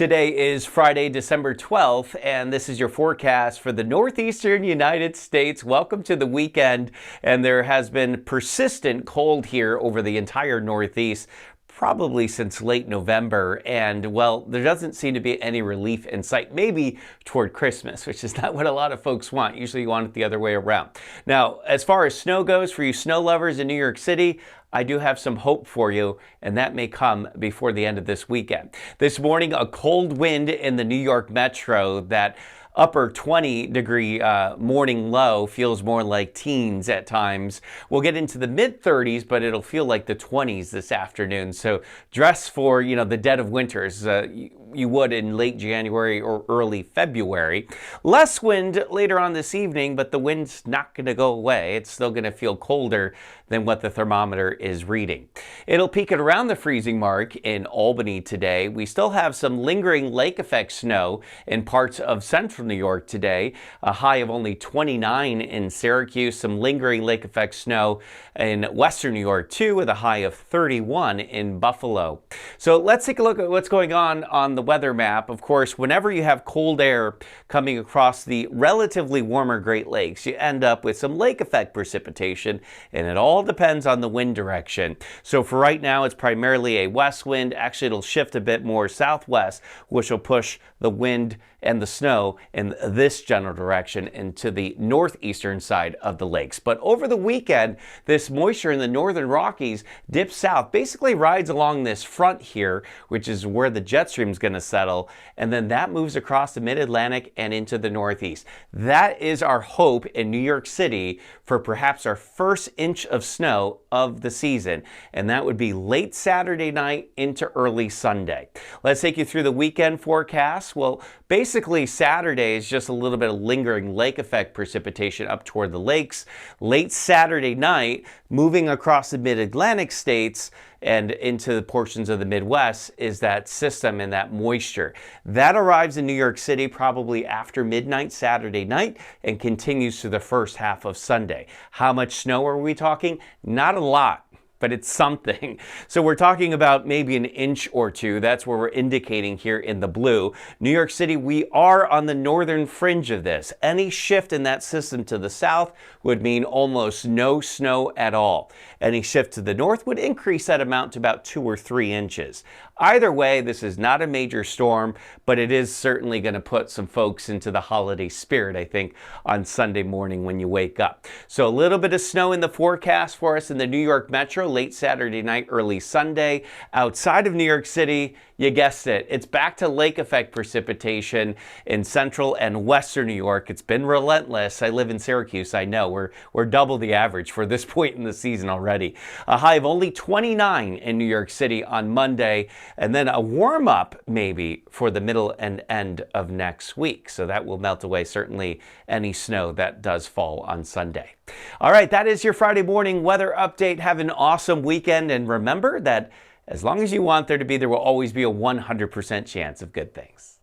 Today is Friday, December 12th, and this is your forecast for the northeastern United States. Welcome to the weekend, and there has been persistent cold here over the entire Northeast, probably since late November, and well, there doesn't seem to be any relief in sight, maybe toward Christmas, which is not what a lot of folks want. Usually you want it the other way around. Now, as far as snow goes, for you snow lovers in New York City, I do have some hope for you, and that may come before the end of this weekend. This morning, a cold wind in the New York metro. That upper 20-degree morning low feels more like teens at times. We'll get into the mid-30s, but it'll feel like the 20s this afternoon. So dress for, the dead of winter, as you would in late January or early February. Less wind later on this evening, but the wind's not going to go away. It's still going to feel colder than what the thermometer is reading. It'll peak at around the freezing mark in Albany today. We still have some lingering lake effect snow in parts of central New York today. A high of only 29 in Syracuse. Some lingering lake effect snow in western New York too, with a high of 31 in Buffalo. So let's take a look at what's going on the weather map. Of course, whenever you have cold air coming across the relatively warmer Great Lakes, you end up with some lake effect precipitation, and it all depends on the wind direction. So for right now, it's primarily a west wind. Actually, it'll shift a bit more southwest, which will push the wind and the snow in this general direction into the northeastern side of the lakes. But over the weekend, this moisture in the northern Rockies dips south, basically rides along this front here, which is where the jet stream is going to settle, and then that moves across the mid-Atlantic and into the northeast. That is our hope in New York City for perhaps our first inch of snow of the season, and that would be late Saturday night into early Sunday. Let's take you through the weekend forecast. Well, basically Saturday is just a little bit of lingering lake effect precipitation up toward the lakes. Late Saturday night, moving across the mid-Atlantic states and into the portions of the Midwest, is that system and that moisture. That arrives in New York City probably after midnight Saturday night and continues through the first half of Sunday. How much snow are we talking? Not a lot, but it's something. So we're talking about maybe an inch or two. That's where we're indicating here in the blue. New York City, we are on the northern fringe of this. Any shift in that system to the south would mean almost no snow at all. Any shift to the north would increase that amount to about 2 or 3 inches. Either way, this is not a major storm, but it is certainly going to put some folks into the holiday spirit, I think, on Sunday morning when you wake up. So a little bit of snow in the forecast for us in the New York metro, late Saturday night, early Sunday. Outside of New York City, you guessed it, it's back to lake effect precipitation in central and western New York. It's been relentless. I live in Syracuse. I know we're double the average for this point in the season already. A high of only 29 in New York City on Monday, and then a warm up maybe for the middle and end of next week. So that will melt away certainly any snow that does fall on Sunday. All right, that is your Friday morning weather update. Have an awesome weekend, and remember that as long as you want there to be, there will always be a 100% chance of good things.